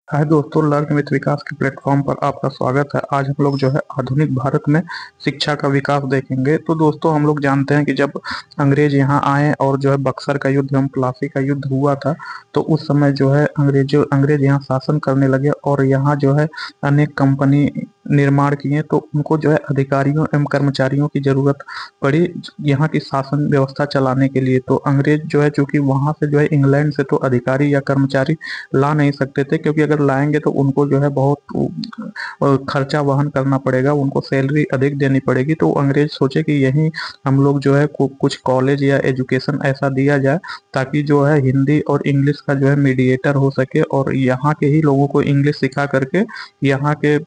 हाय दोस्तों, learn with विकास के platform पर आपका स्वागत है। आज हम लोग जो है आधुनिक भारत में शिक्षा का विकास देखेंगे। तो दोस्तों, हम लोग जानते हैं कि जब अंग्रेज यहाँ आए और जो है बक्सर का युद्ध एवं प्लासी का युद्ध हुआ था, तो उस समय जो है अंग्रेज यहाँ शासन करने लगे और यहाँ जो है अनेक कंपनी निर्माण किए। तो उनको जो है अधिकारियों एवं कर्मचारियों की जरूरत पड़ी यहाँ की शासन व्यवस्था चलाने के लिए। तो अंग्रेज जो है, चूंकि वहां से जो है इंग्लैंड से तो अधिकारी या कर्मचारी ला नहीं सकते थे, क्योंकि अगर लाएंगे तो उनको जो है बहुत खर्चा वहन करना पड़ेगा, उनको सैलरी अधिक देनी पड़ेगी। तो अंग्रेज सोचे कि यहीं हम लोग जो है कुछ कॉलेज या एजुकेशन ऐसा दिया जाए ताकि जो है हिंदी और इंग्लिश का जो है मीडिएटर हो सके, और यहाँ के ही लोगों को इंग्लिश सिखा करके यहाँ के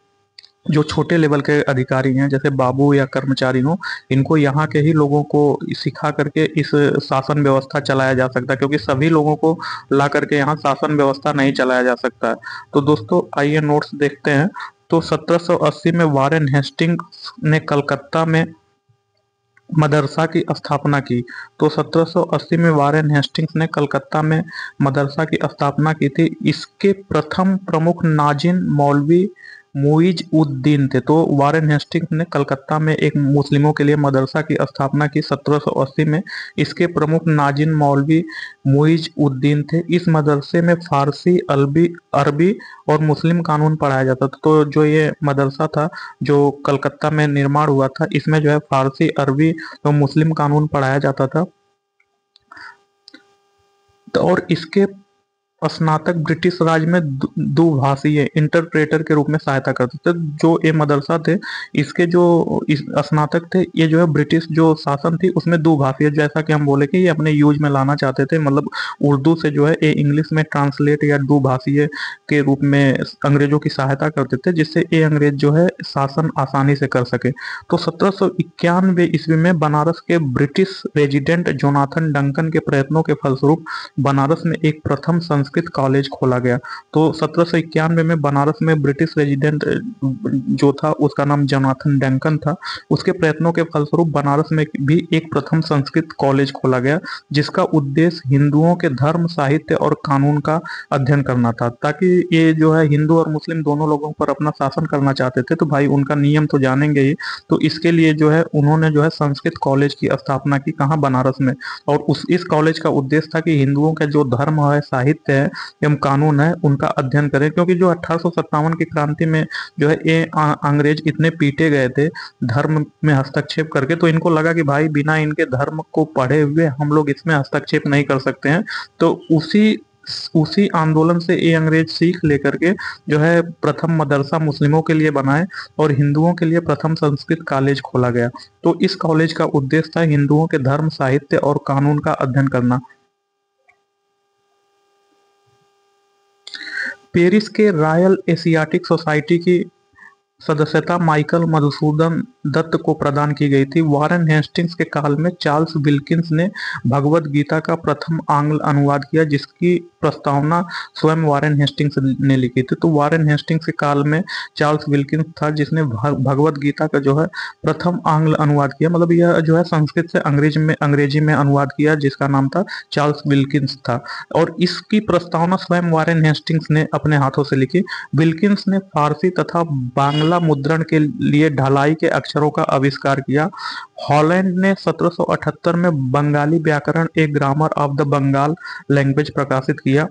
जो छोटे लेवल के अधिकारी हैं, जैसे बाबू या कर्मचारी हो, इनको यहाँ के ही लोगों को सिखा करके इस शासन व्यवस्था चलाया जा सकता है, क्योंकि सभी लोगों को ला करके यहाँ शासन व्यवस्था नहीं चलाया जा सकता है। तो दोस्तों, आइए नोट्स देखते हैं। तो 1780 में वारेन हेस्टिंग्स ने कलकत्ता में मदरसा की स्थापना की। तो 1780 में वारेन हेस्टिंग्स ने कलकत्ता में मदरसा की स्थापना की थी। इसके प्रथम प्रमुख नाजिन मौलवी मुइज उद्दीन थे। तो वारेन हेस्टिंग्स ने कलकत्ता में एक मुस्लिमों के लिए मदरसा की स्थापना की 1780 में। इसके प्रमुख नाजिन मौलवी मुइज उद्दीन थे। इस मदरसे में फारसी, अरबी अरबी और मुस्लिम कानून पढ़ाया जाता था। तो जो ये मदरसा था जो कलकत्ता में निर्माण हुआ था, इसमें जो है फारसी, अरबी तो मुस्लिम कानून पढ़ाया जाता था। तो और इसके स्नातक ब्रिटिश राज में दुभाषीय इंटरप्रेटर के रूप में सहायता करते थे। जो ये मदरसा थे, इसके जो स्नातक थे, ये जो है ब्रिटिश जो शासन थी उसमें दुभाषीय, जैसा कि हम बोले कि ये अपने यूज में लाना चाहते थे, मतलब उर्दू से जो है ये इंग्लिश में ट्रांसलेट या दुभाषीय के रूप में अंग्रेजों की सहायता करते थे, जिससे ये अंग्रेज जो है शासन आसानी से कर सके। तो 1791 ईस्वी में बनारस के ब्रिटिश रेजिडेंट जोनाथन डंकन के प्रयत्नों के फलस्वरूप बनारस में एक प्रथम संस्कृत कॉलेज खोला गया। तो 1791 में बनारस में ब्रिटिश रेजिडेंट जो था उसका नाम जोनाथन डंकन था। उसके प्रयत्नों के फलस्वरूप बनारस में भी एक प्रथम संस्कृत कॉलेज खोला गया, जिसका उद्देश्य हिंदुओं के धर्म, साहित्य और कानून का अध्ययन करना था। ताकि ये जो है हिंदू और मुस्लिम दोनों लोगों पर अपना शासन करना चाहते थे, तो भाई उनका नियम तो जानेंगे ही। तो इसके लिए जो है उन्होंने जो है संस्कृत कॉलेज की स्थापना की, कहाँ, बनारस में। और इस कॉलेज का उद्देश्य था कि हिंदुओं का जो धर्म है, साहित्य है एवं कानून है, उनका अध्ययन करें। क्योंकि जो 1857 की क्रांति में जो है ये अंग्रेज इतने पीटे गए थे धर्म में हस्तक्षेप करके, तो इनको लगा कि भाई बिना इनके धर्म को पढ़े हुए हम लोग इसमें हस्तक्षेप नहीं कर सकते हैं। तो उसी आंदोलन से ये अंग्रेज सीख लेकर के जो है प्रथम मदरसा मुस्लिमों के लिए बनाए और हिंदुओं के लिए प्रथम संस्कृत कॉलेज खोला गया। तो इस कॉलेज का उद्देश्य था हिंदुओं के धर्म, साहित्य और कानून का अध्ययन करना। पेरिस के रॉयल एशियाटिक सोसाइटी की सदस्यता माइकल मधुसूदन दत्त को प्रदान की गई थी। वारेन हेस्टिंग्स के काल में चार्ल्स विल्किंस ने भगवत गीता का प्रथम आंग्ल अनुवाद किया, जिसकी प्रस्तावना स्वयं वारेन हेस्टिंग्स ने लिखी थी। तो वारेन हेस्टिंग्स के काल में चार्ल्स विल्किंस था जिसने भगवत गीता का जो है प्रथम आंग्ल अनुवाद किया, मतलब यह जो है संस्कृत से अंग्रेजी में अनुवाद किया, जिसका नाम था चार्ल्स विल्किंस था। और इसकी प्रस्तावना स्वयं वारेन हेस्टिंग्स ने अपने हाथों से लिखी। विल्किंस ने फारसी तथा बांग्ला मुद्रण के लिए ढलाई के अक्षरों का आविष्कार किया। हॉलैंड ने 1778 में बंगाली व्याकरण, a grammar of the Bengal language प्रकाशित किया।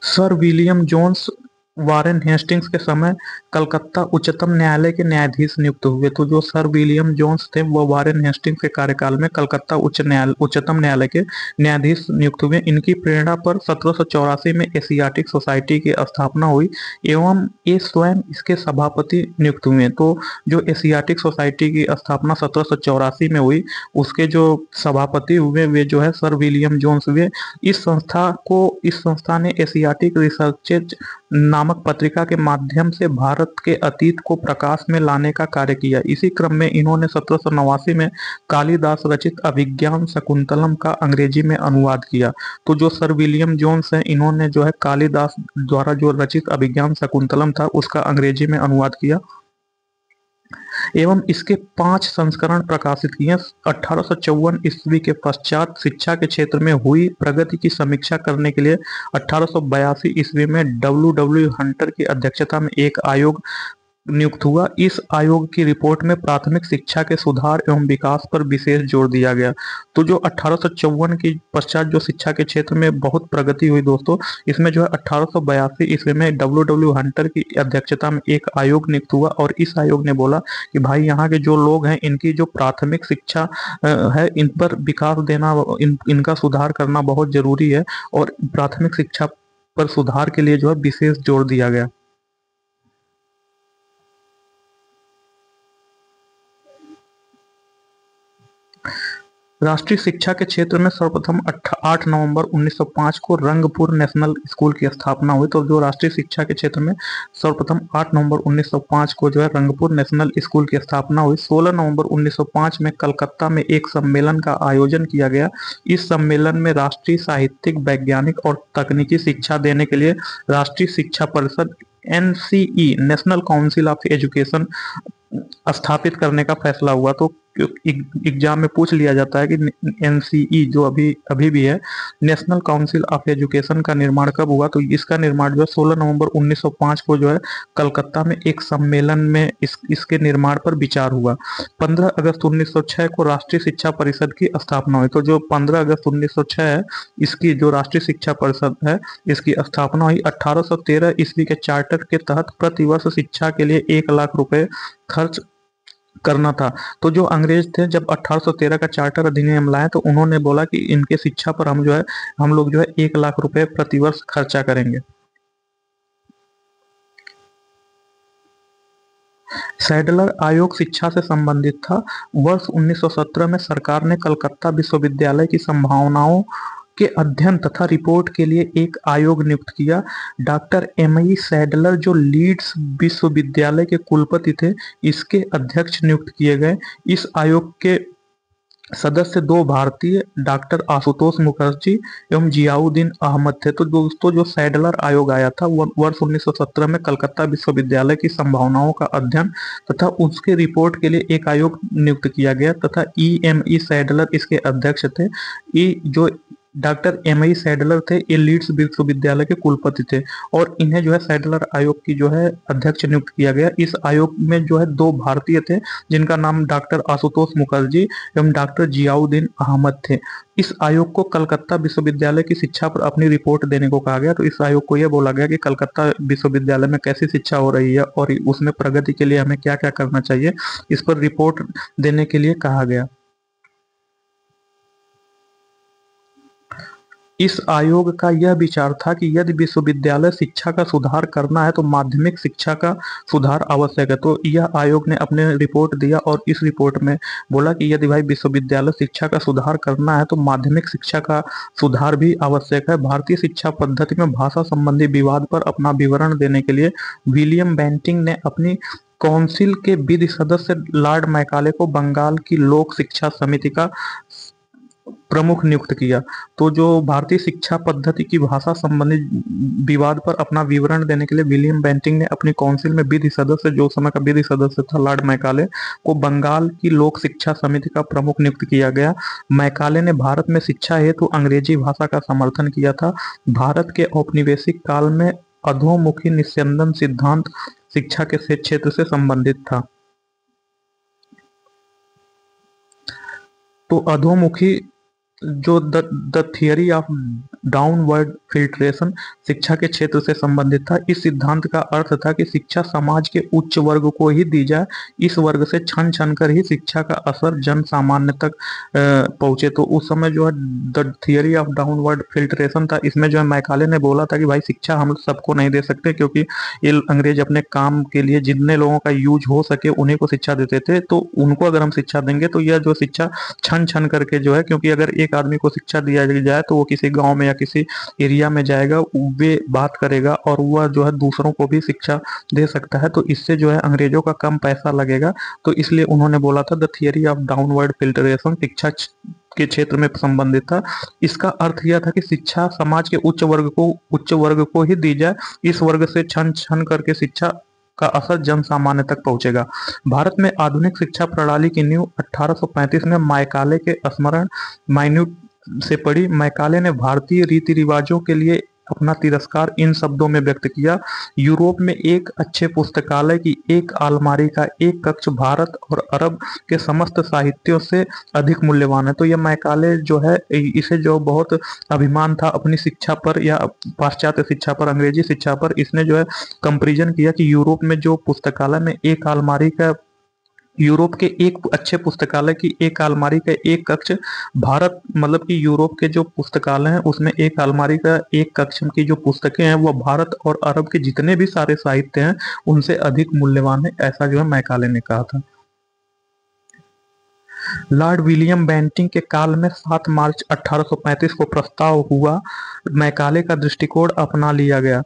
Sir William Jones Warren Hastings के समय कलकत्ता उच्चतम न्यायालय के न्यायाधीश नियुक्त हुए। तो जो सर विलियम जोन्स थे वो वारेन हेस्टिंग्स के कार्यकाल में कलकत्ता उच्चतम न्यायालय के न्यायाधीश नियुक्त हुए। इनकी प्रेरणा पर 1784 में एशियाटिक सोसाइटी की स्थापना हुई एवं ये स्वयं इसके सभापति नियुक्त हुए। तो जो एशियाटिक सोसाइटी की स्थापना 1784 में हुई, उसके जो सभापति हुए वे जो है सर विलियम जोन्स हुए। इस संस्था ने एशियाटिक रिसर्चेज नामक पत्रिका के माध्यम से भारत के अतीत को प्रकाश में लाने का कार्य किया। इसी क्रम में इन्होंने 1789 में कालिदास रचित अभिज्ञान शकुंतलम का अंग्रेजी में अनुवाद किया। तो जो सर विलियम जोन्स हैं, इन्होंने जो है कालिदास द्वारा जो रचित अभिज्ञान शकुंतलम था उसका अंग्रेजी में अनुवाद किया। एवं इसके 5 संस्करण प्रकाशित किए। 1854 ईस्वी के पश्चात शिक्षा के क्षेत्र में हुई प्रगति की समीक्षा करने के लिए 1882 ईस्वी में डब्ल्यू हंटर की अध्यक्षता में एक आयोग नियुक्त हुआ। इस आयोग की रिपोर्ट में प्राथमिक शिक्षा के सुधार एवं विकास पर विशेष जोर दिया गया। तो जो 1854 के पश्चात जो शिक्षा के क्षेत्र में बहुत प्रगति हुई दोस्तों, इसमें जो है 1882 ईस्वी में डब्ल्यू हंटर की अध्यक्षता में एक आयोग नियुक्त हुआ और इस आयोग ने बोला कि भाई यहाँ के जो लोग हैं इनकी जो प्राथमिक शिक्षा है इन पर विकास देना, इनका सुधार करना बहुत जरूरी है और प्राथमिक शिक्षा पर सुधार के लिए जो है विशेष जोर दिया गया। राष्ट्रीय शिक्षा के क्षेत्र में सर्वप्रथम 8 नवंबर 1905 को रंगपुर नेशनल स्कूल की स्थापना हुई। तो जो राष्ट्रीय शिक्षा के क्षेत्र में सर्वप्रथम 8 नवंबर 1905 को जो है रंगपुर नेशनल स्कूल की स्थापना हुई। 16 नवंबर 1905 में कलकत्ता में एक सम्मेलन का आयोजन किया गया। इस सम्मेलन में राष्ट्रीय साहित्यिक, वैज्ञानिक और तकनीकी शिक्षा देने के लिए राष्ट्रीय शिक्षा परिषद NCE national council of education स्थापित करने का फैसला हुआ। तो एग्जाम में पूछ लिया जाता है कि NCE जो अभी भी है, नेशनल काउंसिल ऑफ एजुकेशन का निर्माण कब हुआ? तो इसका निर्माण जो है 16 नवंबर 1905 को जो है कलकत्ता में एक सम्मेलन में इसके निर्माण पर विचार हुआ। 15 अगस्त 1906 को राष्ट्रीय शिक्षा परिषद की स्थापना हुई। तो जो 15 अगस्त 1906 है, इसकी जो राष्ट्रीय शिक्षा परिषद है इसकी स्थापना हुई। 1813 ईस्वी के चार्टर के तहत प्रतिवर्ष शिक्षा के लिए 1 लाख रुपए खर्च करना था। तो जो अंग्रेज थे जब 1813 का चार्टर अधिनियम लाए तो उन्होंने बोला कि इनके शिक्षा पर हम लोग जो है 1 लाख रुपए प्रतिवर्ष खर्चा करेंगे। सैडलर आयोग शिक्षा से संबंधित था। वर्ष 1917 में सरकार ने कलकत्ता विश्वविद्यालय की संभावनाओं के अध्ययन तथा रिपोर्ट के लिए एक आयोग नियुक्त किया। डॉक्टर MI सैडलर जो लीड्स विश्वविद्यालय के कुलपति थे, इसके अध्यक्ष नियुक्त किए गए। इस आयोग के सदस्य 2 भारतीय, डॉक्टर आशुतोष मुखर्जी एवं जियाउद्दीन अहमद थे। तो दोस्तों जो सैडलर आयोग आया था वर्ष 1917 में कलकत्ता विश्वविद्यालय की संभावनाओं का अध्ययन तथा उसके रिपोर्ट के लिए एक आयोग नियुक्त किया गया तथा EME सैडलर इसके अध्यक्ष थे। जो डॉक्टर MI सैडलर थे ये लीड्स विश्वविद्यालय के कुलपति थे और इन्हें जो है सैडलर आयोग की जो है अध्यक्ष नियुक्त किया गया। इस आयोग में जो है 2 भारतीय थे जिनका नाम डॉक्टर आशुतोष मुखर्जी एवं डॉक्टर जियाउद्दीन अहमद थे। इस आयोग को कलकत्ता विश्वविद्यालय की शिक्षा पर अपनी रिपोर्ट देने को कहा गया। तो इस आयोग को यह बोला गया कि कलकत्ता विश्वविद्यालय में कैसी शिक्षा हो रही है और उसमें प्रगति के लिए हमें क्या क्या करना चाहिए, इस पर रिपोर्ट देने के लिए कहा गया। इस आयोग का यह विचार था कि यदि विश्वविद्यालय शिक्षा का सुधार करना है तो माध्यमिक शिक्षा का सुधार आवश्यक है। तो यह आयोग ने अपने रिपोर्ट दिया और इस रिपोर्ट में बोला कि यदि भाई विश्वविद्यालय शिक्षा का सुधार करना है तो माध्यमिक शिक्षा का सुधार भी आवश्यक है। भारतीय शिक्षा पद्धति में भाषा संबंधी विवाद पर अपना विवरण देने के लिए विलियम बेंटिंक ने अपनी काउंसिल के विधि सदस्य लॉर्ड मैकाले को बंगाल की लोक शिक्षा समिति का प्रमुख नियुक्त किया। तो जो भारतीय शिक्षा पद्धति की भाषा संबंधी विवाद पर अपना विवरण देने के लिए विलियम बेंटिंक ने अपनी काउंसिल में विधि सदस्य, जो समय का विधि सदस्य था लॉर्ड मैकाले, को बंगाल की लोक शिक्षा समिति का प्रमुख नियुक्त किया गया। मैकाले ने भारत में शिक्षा हेतु अंग्रेजी भाषा का समर्थन किया था। भारत के औपनिवेशिक काल में अधोमुखी निस्यंदन सिद्धांत शिक्षा के क्षेत्र से संबंधित था। तो अधोमुखी जो the theory of downward filtration शिक्षा के क्षेत्र से संबंधित था। इस सिद्धांत का अर्थ था कि शिक्षा समाज के उच्च वर्ग को ही दी जाए, इस वर्ग से छन छन कर ही शिक्षा का असर जन सामान्य तक पहुंचे। तो उस समय जो है the theory of downward filtration था। इसमें जो है मैकाले ने बोला था कि भाई शिक्षा हम सबको नहीं दे सकते, क्योंकि ये अंग्रेज अपने काम के लिए जितने लोगों का यूज हो सके उन्हीं को शिक्षा देते थे। तो उनको अगर हम शिक्षा देंगे तो यह जो शिक्षा छन छन करके जो है, क्योंकि अगर एक आदमी को शिक्षा दिया जाए तो वो किसी गांव में या किसी एरिया में जाएगा, वे बात करेगा और वह जो है दूसरों को भी शिक्षा दे सकता है। तो इससे जो है अंग्रेजों का कम पैसा लगेगा। तो इसलिए उन्होंने बोला था the theory of downward filtration शिक्षा के क्षेत्र में संबंधित था। इसका अर्थ यह था कि शिक्षा समाज के उच्च वर्ग को ही दी जाए, इस वर्ग से छन छन करके शिक्षा का असर जन सामान्य तक पहुंचेगा। भारत में आधुनिक शिक्षा प्रणाली की नींव 1835 में मैकाले के स्मरण माइन्यूट से पड़ी। मैकाले ने भारतीय रीति रिवाजों के लिए अपना तिरस्कार इन शब्दों में व्यक्त किया: यूरोप में एक अच्छे पुस्तकालय की एक अलमारी का एक कक्ष भारत और अरब के समस्त साहित्यों से अधिक मूल्यवान है। तो यह मैकाले जो है, इसे जो बहुत अभिमान था अपनी शिक्षा पर या पाश्चात्य शिक्षा पर, अंग्रेजी शिक्षा पर, इसने जो है कंपेरिजन किया कि यूरोप में जो पुस्तकालय में एक अलमारी का, यूरोप के एक अच्छे पुस्तकालय की एक अलमारी का एक कक्ष, भारत मतलब कि यूरोप के जो पुस्तकालय हैं उसमें एक अलमारी का एक कक्ष की जो पुस्तकें हैं वह भारत और अरब के जितने भी सारे साहित्य हैं उनसे अधिक मूल्यवान है, ऐसा जो है मैकाले ने कहा था। लॉर्ड विलियम बेंटिंक के काल में 7 मार्च 1835 को प्रस्ताव हुआ, मैकाले का दृष्टिकोण अपना लिया गया।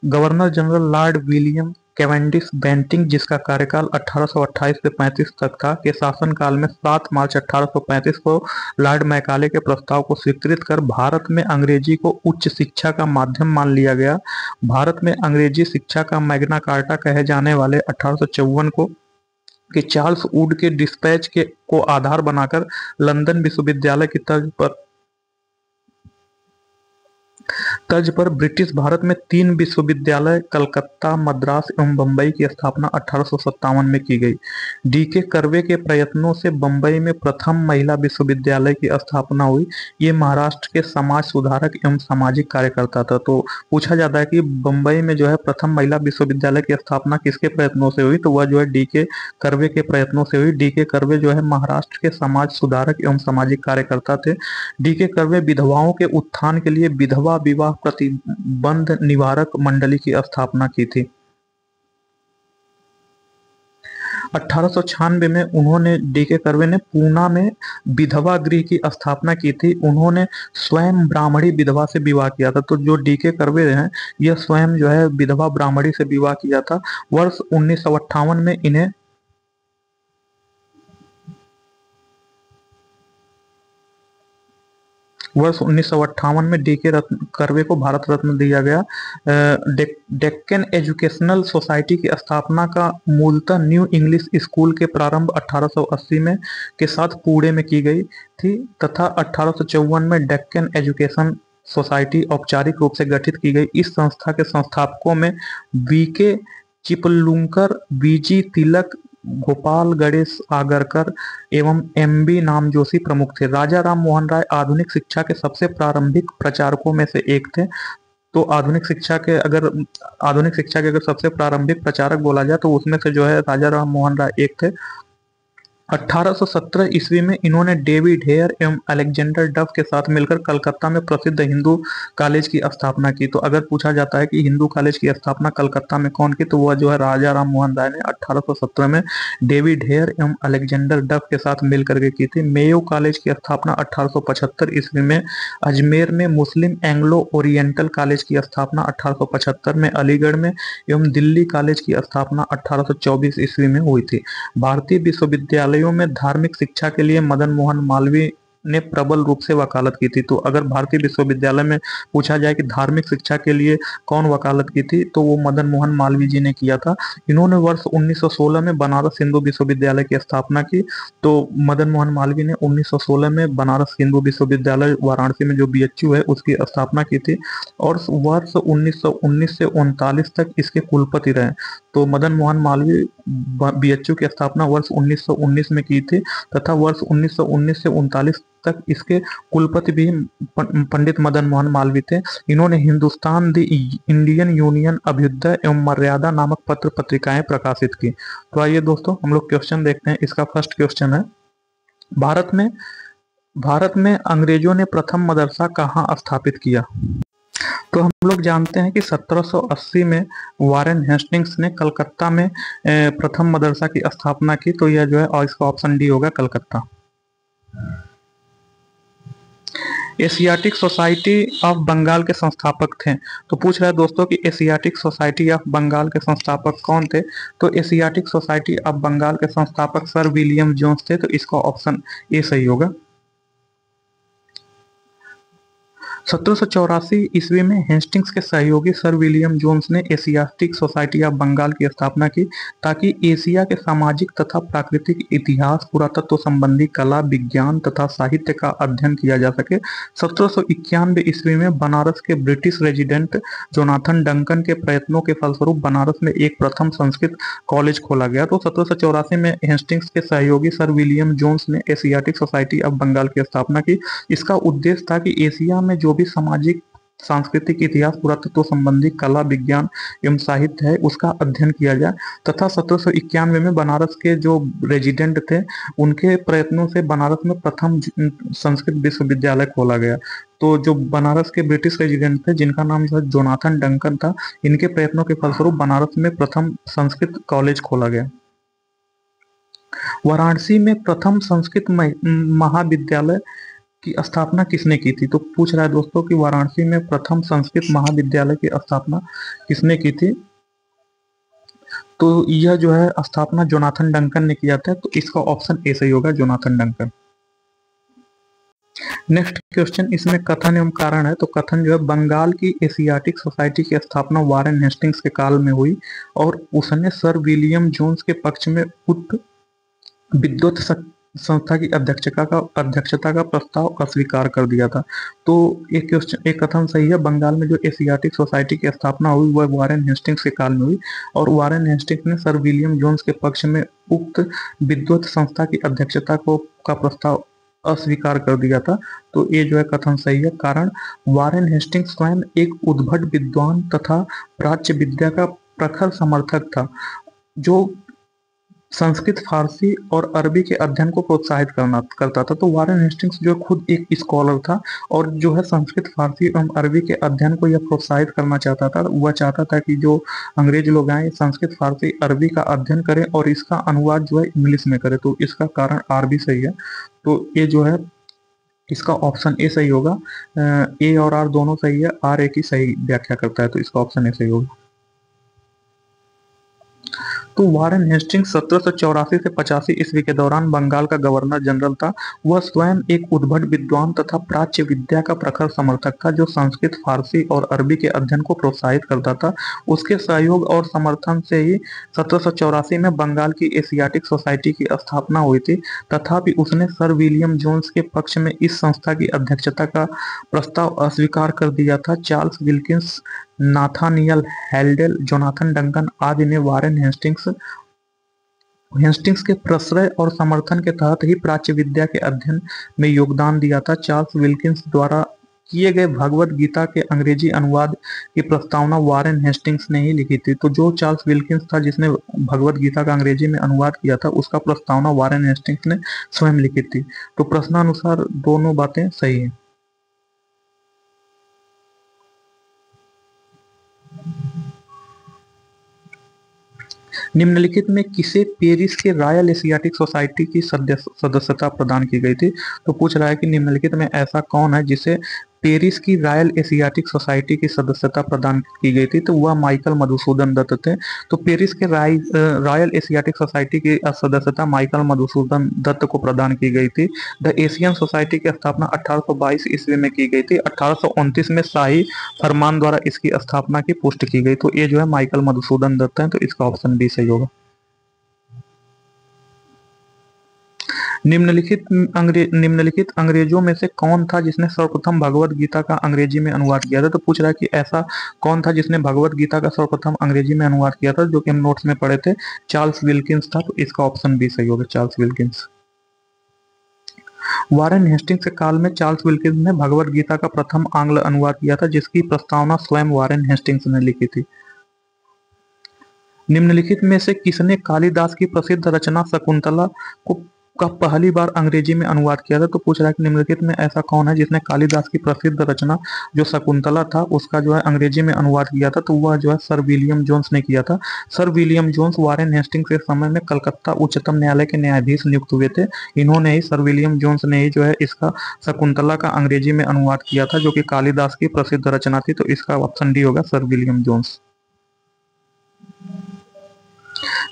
Governor general Lord William Cavendish Bentinck, जिसका कार्यकाल 1828 से 35 तक था, के शासनकाल में 7 मार्च 1835 को लॉर्ड मैकाले के प्रस्ताव को स्वीकृत कर भारत में अंग्रेजी को उच्च शिक्षा का माध्यम मान लिया गया। भारत में अंग्रेजी शिक्षा का मैग्ना कार्टा कहे जाने वाले 1854 को कि चार्ल्स वुड के डिस्पैच के को आधार बनाकर लंदन विश्वविद्यालय की तर्ज पर ब्रिटिश भारत में 3 विश्वविद्यालय कलकत्ता, मद्रास एवं बम्बई की स्थापना 1857 में की गई। डीके कर्वे के प्रयत्नों से बम्बई में प्रथम महिला विश्वविद्यालय की स्थापना हुई। ये महाराष्ट्र के समाज सुधारक एवं सामाजिक कार्यकर्ता था। तो पूछा जाता है कि बम्बई में जो है प्रथम महिला विश्वविद्यालय की स्थापना किसके प्रयत्नों से हुई, तो वह जो है डीके कर्वे के प्रयत्नों से हुई। डीके कर्वे जो है महाराष्ट्र के समाज सुधारक एवं सामाजिक कार्यकर्ता थे। डीके कर्वे विधवाओं के उत्थान के लिए विधवा विवाह प्रतिबंध निवारक मंडली की स्थापना की थी। 1896 में उन्होंने, डीके कर्वे ने पूना में विधवा गृह की स्थापना की थी। उन्होंने स्वयं ब्राह्मणी विधवा से विवाह किया था। तो जो डीके कर्वे हैं यह स्वयं जो है विधवा ब्राह्मणी से विवाह किया था। वर्ष 1958 में इन्हें वर्ष 1958 में डीके कर्वे को भारत रत्न दिया गया। डेक्कन एजुकेशनल सोसाइटी की स्थापना का मूलतः न्यू इंग्लिश स्कूल के प्रारंभ 1880 में के साथ पुणे में की गई थी तथा 1854 में डेक्कन एजुकेशन सोसाइटी औपचारिक रूप से गठित की गई। इस संस्था के संस्थापकों में वीके चिपलुंकर, वीजी तिलक, गोपाल गणेश आगरकर एवं एमबी नामजोशी प्रमुख थे। राजा राम मोहन राय आधुनिक शिक्षा के सबसे प्रारंभिक प्रचारकों में से एक थे। तो आधुनिक शिक्षा के अगर सबसे प्रारंभिक प्रचारक बोला जाए तो उसमें से जो है राजा राम मोहन राय एक थे। 1817 ईस्वी में इन्होंने डेविड हेयर एवं अलेक्जेंडर डफ के साथ मिलकर कलकत्ता में प्रसिद्ध हिंदू कॉलेज की स्थापना की। तो अगर पूछा जाता है कि हिंदू कॉलेज की स्थापना कलकत्ता में कौन की, तो वह जो है राजा राम मोहन राय ने 1817 में डेविड हेयर एवं अलेक्जेंडर डफ के साथ मिलकर के की थी। मेयो कॉलेज की स्थापना 1875 ईस्वी में, अजमेर में मुस्लिम एंग्लो ओरिएंटल कॉलेज की स्थापना 1875 में, अलीगढ़ में एवं दिल्ली कॉलेज की स्थापना 1824 ईस्वी में हुई थी। भारतीय विश्वविद्यालयों में धार्मिक शिक्षा के लिए मदन मोहन मालवीय ने प्रबल रूप से वकालत की थी। तो अगर भारतीय विश्वविद्यालय में पूछा जाए कि धार्मिक शिक्षा के लिए कौन वकालत की थी, तो वो मदन मोहन मालवीय जी ने किया था। इन्होंने वर्ष 1916 में बनारस हिंदू विश्वविद्यालय की स्थापना की। तो मदन मोहन मालवीय ने 1916 में बनारस हिंदू विश्वविद्यालय वाराणसी में जो बीएचयू है उसकी स्थापना की थी और वर्ष 1919 से 39 तक इसके कुलपति रहे। तो मदन मोहन मालवीय बीएचयू की स्थापना वर्ष 1919 में की थी तथा वर्ष 1919 से 39 तक इसके कुलपति भी पंडित मदन मोहन मालवीय थे। इन्होंने Hindustan the Indian Union, Abhyudaya एवं मर्यादा नामक पत्र पत्रिकाएं प्रकाशित की। तो आइए दोस्तों हम लोग क्वेश्चन देखते हैं। इसका फर्स्ट क्वेश्चन है, भारत में अंग्रेजों ने प्रथम मदरसा कहाँ स्थापित किया? तो हम लोग जानते हैं कि 1780 में वारेन हेस्टिंग्स ने कलकत्ता में प्रथम मदरसा की स्थापना की। तो यह जो है, और इसका ऑप्शन डी होगा, Calcutta. Asiatic Society of Bengal के संस्थापक थे। तो पूछ रहा है दोस्तों कि एशियाटिक सोसाइटी ऑफ बंगाल के संस्थापक कौन थे? तो एशियाटिक सोसाइटी ऑफ बंगाल के संस्थापक सर विलियम जोन्स थे। तो इसका ऑप्शन ए सही होगा। 1784 ईस्वी में हेस्टिंग्स के सहयोगी सर विलियम जोन्स ने एशियाटिक सोसाइटी ऑफ बंगाल की स्थापना की ताकि एशिया के सामाजिक तथा प्राकृतिक इतिहास, पुरातत्व संबंधी कला, विज्ञान तथा साहित्य का अध्ययन किया जा सके। 1791 ईस्वी में बनारस के ब्रिटिश रेजिडेंट जोनाथन डंकन के प्रयत्नों के फलस्वरूप बनारस में एक प्रथम संस्कृत कॉलेज खोला गया। तो 1784 में हेस्टिंग्स के सहयोगी सर विलियम जोन्स ने एशियाटिक सोसाइटी ऑफ बंगाल की स्थापना की। इसका उद्देश्य था कि एशिया में जो भी सामाजिक, सांस्कृतिक, इतिहास, पुरातत्व संबंधी कला, विज्ञान एवं साहित्य है उसका अध्ययन किया जाए तथा 1791 में बनारस के जो रेजिडेंट थे उनके प्रयत्नों से बनारस में प्रथम संस्कृत विश्वविद्यालय खोला गया। तो जो बनारस के ब्रिटिश रेजिडेंट थे जिनका नाम जो है जोनाथन डंकन था, इनके प्रयत्नों के फलस्वरूप बनारस में प्रथम संस्कृत कॉलेज खोला गया। वाराणसी में प्रथम संस्कृत महाविद्यालय की स्थापना किसने की थी? तो पूछ रहा है दोस्तों कि वाराणसी में प्रथम संस्कृत महाविद्यालय की स्थापना किसने की थी? तो यह जो है स्थापना जोनाथन डंकन ने किया था। तो इसका ऑप्शन ए सही होगा, जोनाथन डंकन। नेक्स्ट क्वेश्चन, इसमें कथन एवं कारण है। तो कथन जो है, बंगाल की एशियाटिक सोसाइटी की स्थापना वारेन हेस्टिंग्स के काल में हुई और उसने सर विलियम जोन्स के पक्ष में उक्त विद्वत संस्था की अध्यक्षता का प्रस्ताव अस्वीकार कर दिया था। तो एक क्वेश्चन, एक कथन सही है। बंगाल में जो एशियाटिक सोसाइटी की स्थापना हुई वह वारेन हेस्टिंग्स के काल में हुई और वारेन हेस्टिंग्स ने सर विलियम जोन्स के पक्ष में उक्त विद्वत संस्था की अध्यक्षता का प्रस्ताव अस्वीकार कर दिया था। तो ये जो है कथन सही है। कारण, वारेन हेस्टिंग्स स्वयं एक उद्भट विद्वान तथा प्राच्य विद्या का प्रखर समर्थक था जो संस्कृत, फारसी और अरबी के अध्ययन को प्रोत्साहित करता था। तो वारेन हेस्टिंग्स जो खुद एक स्कॉलर था और जो है संस्कृत, फारसी एवं अरबी के अध्ययन को यह प्रोत्साहित करना चाहता था। वह चाहता था कि जो अंग्रेज लोग आए संस्कृत, फारसी, अरबी का अध्ययन करें और इसका अनुवाद जो है इंग्लिश में करें। तो इसका कारण आर भी सही है। तो ये जो है इसका ऑप्शन ए सही होगा। ए और आर दोनों सही है, आर ए की सही व्याख्या करता है, तो इसका ऑप्शन ए सही होगा। तो वारेन हेस्टिंग्स 1784 से 85 ईस्वी के दौरान बंगाल का गवर्नर जनरल था। वह स्वयं एक उद्भट विद्वान तथा प्राच्य विद्या का प्रखर समर्थक था जो संस्कृत, फारसी और अरबी के अध्ययन को प्रोत्साहित करता था। उसके सहयोग और समर्थन से ही 1784 में बंगाल की एशियाटिक सोसाइटी की स्थापना हुई थी। तथापि उसने सर विलियम जोन्स के पक्ष में इस संस्था की अध्यक्षता का प्रस्ताव अस्वीकार कर दिया था। चार्ल्स विल्किंस, नाथानियल हेल्डेल, जोनाथन डंकन आदि ने वारेन हेस्टिंग्स के प्रश्रय और समर्थन के तहत ही प्राच्य विद्या के अध्ययन में योगदान दिया था। चार्ल्स विल्किंस द्वारा किए गए भगवत गीता के अंग्रेजी अनुवाद की प्रस्तावना वारेन हेस्टिंग्स ने ही लिखी थी। तो जो चार्ल्स विल्किंस था जिसने भगवत गीता का अंग्रेजी में अनुवाद किया था उसका प्रस्तावना वारेन हेस्टिंग्स ने स्वयं लिखी थी। तो प्रश्नानुसार दोनों बातें सही है। निम्नलिखित में किसे पेरिस के रॉयल एशियाटिक सोसाइटी की सदस्यता प्रदान की गई थी? तो पूछ रहा है कि निम्नलिखित में ऐसा कौन है जिसे पेरिस की रॉयल एशियाटिक सोसाइटी की सदस्यता प्रदान की गई थी? तो वह माइकल मधुसूदन दत्त थे। तो पेरिस के रॉयल एशियाटिक सोसाइटी की सदस्यता माइकल मधुसूदन दत्त को प्रदान की गई थी। द एशियन सोसाइटी की स्थापना 1822 ईस्वी में की गई थी। 1829 में शाही फरमान द्वारा इसकी स्थापना की पुष्टि की गई। तो ये जो है माइकल मधुसूदन दत्त है, तो इसका ऑप्शन बी सही होगा। निम्नलिखित अंग्रेजों में से कौन था जिसने सर्वप्रथम भगवत गीता का अंग्रेजी में अनुवाद किया था? तो पूछ रहा है कि ऐसा कौन था जिसने भगवत गीता का सर्वप्रथम अंग्रेजी में अनुवाद किया था, जो कि हम नोट्स में पढ़े थे। चार्ल्स विल्किंस था। तो इसका ऑप्शन बी सही होगा, चार्ल्स विल्किंस। वारेन हेस्टिंग्स के काल में चार्ल्स विल्किंस ने भगवत गीता का प्रथम आंग्ल अनुवाद किया था जिसकी प्रस्तावना स्वयं वारेन हेस्टिंग्स ने लिखी थी। निम्नलिखित में से किसने कालिदास की प्रसिद्ध रचना शकुंतला का पहली बार अंग्रेजी में अनुवाद किया था? तो पूछ रहा है कि निम्नलिखित में ऐसा कौन है जिसने कालिदास की प्रसिद्ध रचना जो शकुंतला था उसका जो है अंग्रेजी में अनुवाद किया था? तो वह जो है सर विलियम जोन्स ने किया था। Sir William Jones Warren Hastings के समय में कलकत्ता उच्चतम न्यायालय के न्यायाधीश नियुक्त हुए थे। इन्होंने ही, सर विलियम जोन्स ने ही जो है इसका शकुंतला का अंग्रेजी में अनुवाद किया था जो कि कालिदास की प्रसिद्ध रचना थी। तो इसका ऑप्शन डी होगा, sir William Jones.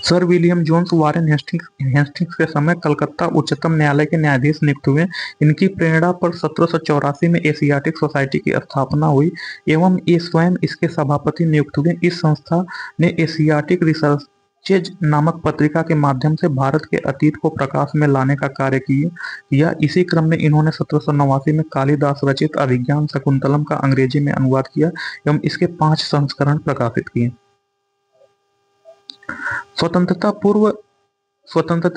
Sir William Jones Warren Hastings के समय कलकत्ता उच्चतम न्यायालय के न्यायाधीश नियुक्त हुए। इनकी प्रेरणा पर 1784 में एशियाटिक सोसाइटी की स्थापना हुई एवं ये स्वयं इसके सभापति नियुक्त हुए। इस संस्था ने एशियाटिक रिसर्चेज नामक पत्रिका के माध्यम से भारत के अतीत को प्रकाश में लाने का कार्य किया। इसी क्रम में इन्होंने 1789 में कालिदास रचित अभिज्ञान शकुंतलम का अंग्रेजी में अनुवाद किया एवं इसके 5 संस्करण प्रकाशित किए। स्वतंत्रता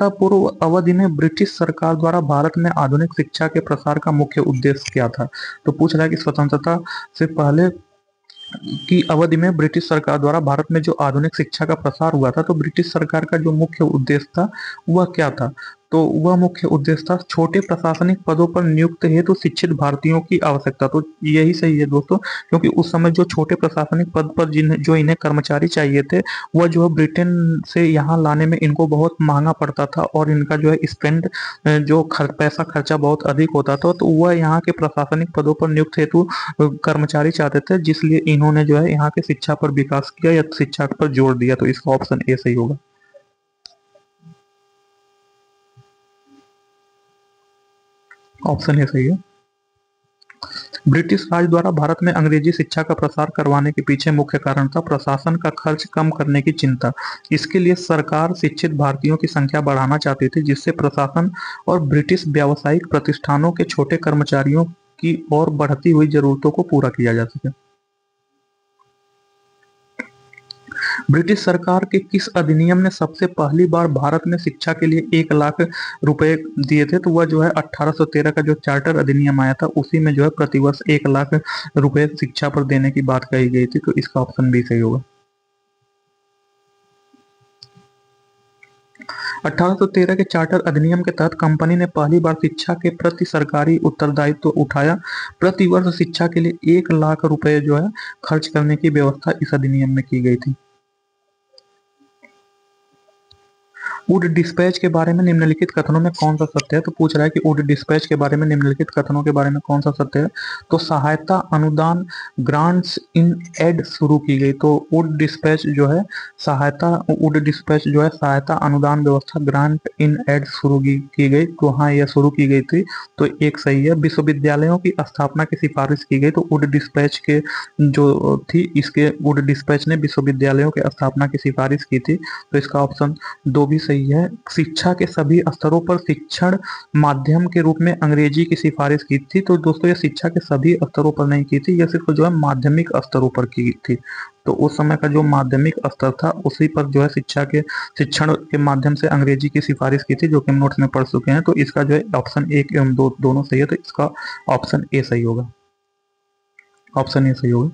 पूर्व अवधि में ब्रिटिश सरकार द्वारा भारत में आधुनिक शिक्षा के प्रसार का मुख्य उद्देश्य क्या था? तो पूछ रहा है कि स्वतंत्रता से पहले की अवधि में ब्रिटिश सरकार द्वारा भारत में जो आधुनिक शिक्षा का प्रसार हुआ था, तो ब्रिटिश सरकार का जो मुख्य उद्देश्य था वह क्या था? तो वह मुख्य उद्देश्य था छोटे प्रशासनिक पदों पर नियुक्त हेतु शिक्षित भारतीयों की आवश्यकता। तो यही सही है दोस्तों, क्योंकि उस समय जो छोटे प्रशासनिक पद पर जो इन्हें कर्मचारी चाहिए थे, वह जो है ब्रिटेन से यहाँ लाने में इनको बहुत महंगा पड़ता था और इनका जो है स्पेंड जो पैसा खर्चा बहुत अधिक होता था। तो वह यहाँ के प्रशासनिक पदों पर नियुक्त हेतु कर्मचारी चाहते थे, जिसलिए इन्होंने जो है यहाँ के शिक्षा पर विकास किया या शिक्षा पर जोर दिया। तो इसका ऑप्शन ए सही होगा। ऑप्शन ए सही है। ब्रिटिश राज द्वारा भारत में अंग्रेजी शिक्षा का प्रसार करवाने के पीछे मुख्य कारण था प्रशासन का खर्च कम करने की चिंता। इसके लिए सरकार शिक्षित भारतीयों की संख्या बढ़ाना चाहती थी, जिससे प्रशासन और ब्रिटिश व्यावसायिक प्रतिष्ठानों के छोटे कर्मचारियों की और बढ़ती हुई जरूरतों को पूरा किया जा सके। ब्रिटिश सरकार के किस अधिनियम ने सबसे पहली बार भारत में शिक्षा के लिए 1 लाख रुपए दिए थे? तो वह जो है 1813 का जो चार्टर अधिनियम आया था, उसी में जो है प्रतिवर्ष 1 लाख रुपए शिक्षा पर देने की बात कही गई थी। तो इसका ऑप्शन बी सही होगा। 1813 के चार्टर अधिनियम के तहत कंपनी ने पहली बार शिक्षा के प्रति सरकारी उत्तरदायित्व उठाया। प्रतिवर्ष शिक्षा के लिए 1 लाख रुपए जो है खर्च करने की व्यवस्था इस अधिनियम में की गई थी। वुड डिस्पैच के बारे में निम्नलिखित कथनों में कौन सा सत्य है? तो पूछ रहा है कि वुड डिस्पैच के बारे में निम्नलिखित कथनों के बारे में कौन सा सत्य है? तो सहायता अनुदान ग्रांट्स इन एड शुरू की गई। तो वुड डिस्पैच जो है सहायता अनुदान व्यवस्था ग्रांट इन एड शुरू की गई। तो हाँ, यह शुरू की गई थी, तो एक सही है। विश्वविद्यालयों की स्थापना की सिफारिश की गई। तो वुड डिस्पैच के जो थी, इसके वुड डिस्पैच ने विश्वविद्यालयों की स्थापना की सिफारिश की थी। तो इसका ऑप्शन 2 भी सही है। शिक्षा के सभी स्तरों पर शिक्षण माध्यम के रूप में अंग्रेजी की सिफारिश की थी। तो दोस्तों, यह शिक्षा के सभी स्तरों पर नहीं की थी, यह सिर्फ जो है माध्यमिक स्तरों पर की थी। तो उस समय का जो माध्यमिक स्तर था, उसी पर जो है शिक्षण के माध्यम से अंग्रेजी की सिफारिश की थी, जो कि हम नोट्स में पढ़ चुके हैं। तो इसका जो है ऑप्शन 1 एवं 2 दोनों सही है। तो इसका ऑप्शन ए सही होगा। ऑप्शन ए सही होगा।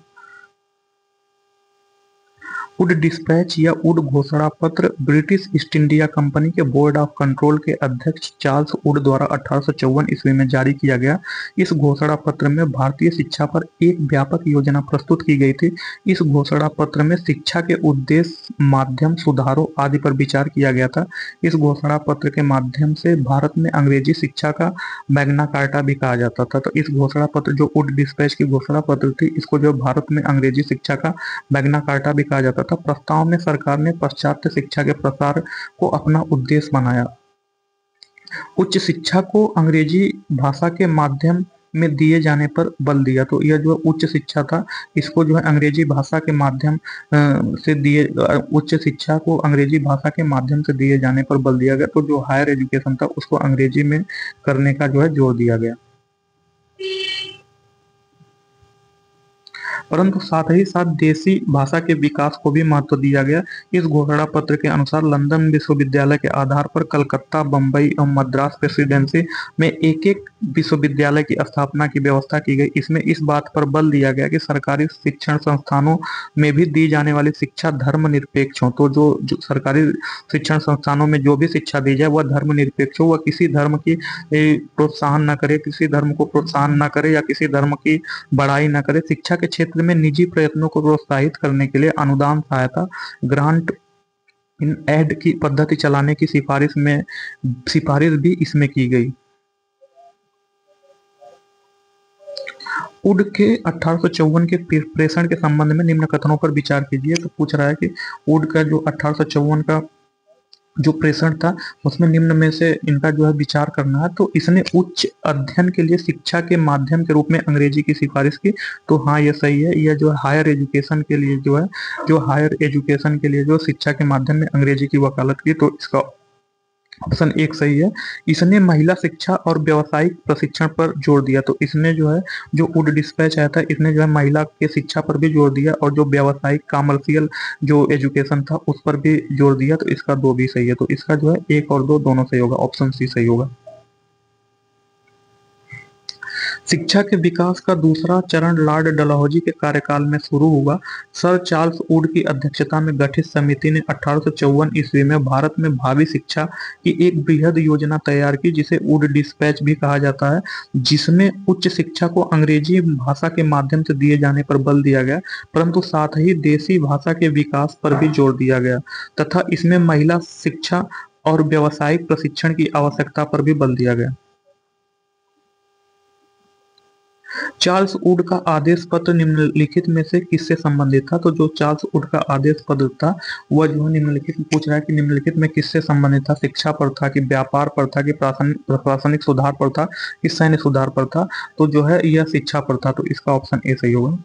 वुड डिस्पैच या वुड घोषणा पत्र ब्रिटिश ईस्ट इंडिया कंपनी के बोर्ड ऑफ कंट्रोल के अध्यक्ष चार्ल्स वुड द्वारा 1854 ईस्वी में जारी किया गया। इस घोषणा पत्र में भारतीय शिक्षा पर एक व्यापक योजना प्रस्तुत की गई थी। इस घोषणा पत्र में शिक्षा के उद्देश्य, माध्यम, सुधारों आदि पर विचार किया गया था। इस घोषणा पत्र के माध्यम से भारत में अंग्रेजी शिक्षा का मैग्ना कार्टा भी कहा जाता था। तो इस घोषणा पत्र, जो वुड डिस्पैच की घोषणा पत्र थी, इसको जो भारत में अंग्रेजी शिक्षा का मैग्ना कार्टा भी कहा जाता था। प्रस्ताव में सरकार ने पाश्चात्य शिक्षा के प्रसार को अपना उद्देश्य बनाया। उच्च शिक्षा को अंग्रेजी भाषा के माध्यम में दिए जाने पर बल दिया। तो यह जो उच्च शिक्षा था, इसको जो है अंग्रेजी भाषा के माध्यम से दिए उच्च शिक्षा को अंग्रेजी भाषा के माध्यम से दिए जाने पर बल दिया गया। तो जो हायर एजुकेशन था, उसको अंग्रेजी में करने का जो है जोर दिया गया। परंतु साथ ही साथ देसी भाषा के विकास को भी महत्व दिया गया। इस घोषणा पत्र के अनुसार लंदन विश्वविद्यालय के आधार पर कलकत्ता, बंबई और मद्रास प्रेसिडेंसी में एक एक विश्वविद्यालय की स्थापना की व्यवस्था की गई। इसमें इस बात पर बल दिया गया कि सरकारी शिक्षण संस्थानों में भी दी जाने वाली शिक्षा धर्मनिरपेक्ष हो। तो जो सरकारी शिक्षण संस्थानों में जो भी शिक्षा दी जाए, वह धर्मनिरपेक्ष हो, वह किसी धर्म की प्रोत्साहन न करे, किसी धर्म को प्रोत्साहन न करे या किसी धर्म की बड़ाई न करे। शिक्षा के क्षेत्र में निजी प्रयत्नों को प्रोत्साहित करने के लिए अनुदान, सहायता, ग्रांट इन एड की पद्धति चलाने की सिफारिश भी इसमें की गई। वुड के 1854 के प्रेषण के संबंध में निम्न कथनों पर विचार कीजिए। तो पूछ रहा है कि वुड का जो 1854 का जो प्रेषण था उसमें निम्न में से इनका जो है विचार करना है। तो इसने उच्च अध्ययन के लिए शिक्षा के माध्यम के रूप में अंग्रेजी की सिफारिश की। तो हाँ, ये सही है। यह जो हायर एजुकेशन के लिए जो है, जो हायर एजुकेशन के लिए जो शिक्षा के माध्यम में अंग्रेजी की वकालत की, तो इसका ऑप्शन एक सही है। इसने महिला शिक्षा और व्यावसायिक प्रशिक्षण पर जोर दिया। तो इसने जो है, जो वुड डिस्पैच आया था, इसने जो है महिला के शिक्षा पर भी जोर दिया और जो व्यावसायिक कॉमर्शियल जो एजुकेशन था उस पर भी जोर दिया। तो इसका दो भी सही है। तो इसका जो है एक और दो दोनों सही होगा, ऑप्शन सी सही होगा। शिक्षा के विकास का दूसरा चरण लॉर्ड डलहौजी के कार्यकाल में शुरू हुआ। सर चार्ल्स वुड की अध्यक्षता में गठित समिति ने 1854 ईस्वी में भारत में भावी शिक्षा की एक बृहद योजना तैयार की, जिसे वुड डिस्पैच भी कहा जाता है, जिसमें उच्च शिक्षा को अंग्रेजी भाषा के माध्यम से दिए जाने पर बल दिया गया, परंतु साथ ही देसी भाषा के विकास पर भी जोर दिया गया तथा इसमें महिला शिक्षा और व्यावसायिक प्रशिक्षण की आवश्यकता पर भी बल दिया गया। चार्ल्स वुड का आदेश पत्र निम्नलिखित में से किससे संबंधित था? तो जो चार्ल्स वुड का आदेश पत्र था वह जो है निम्नलिखित पूछ रहा है कि निम्नलिखित में किससे संबंधित था? शिक्षा पर था कि व्यापार पर था कि प्रशासनिक सुधार पर था कि सैन्य सुधार पर था? तो जो है यह शिक्षा पर था। तो इसका ऑप्शन ए सही होगा।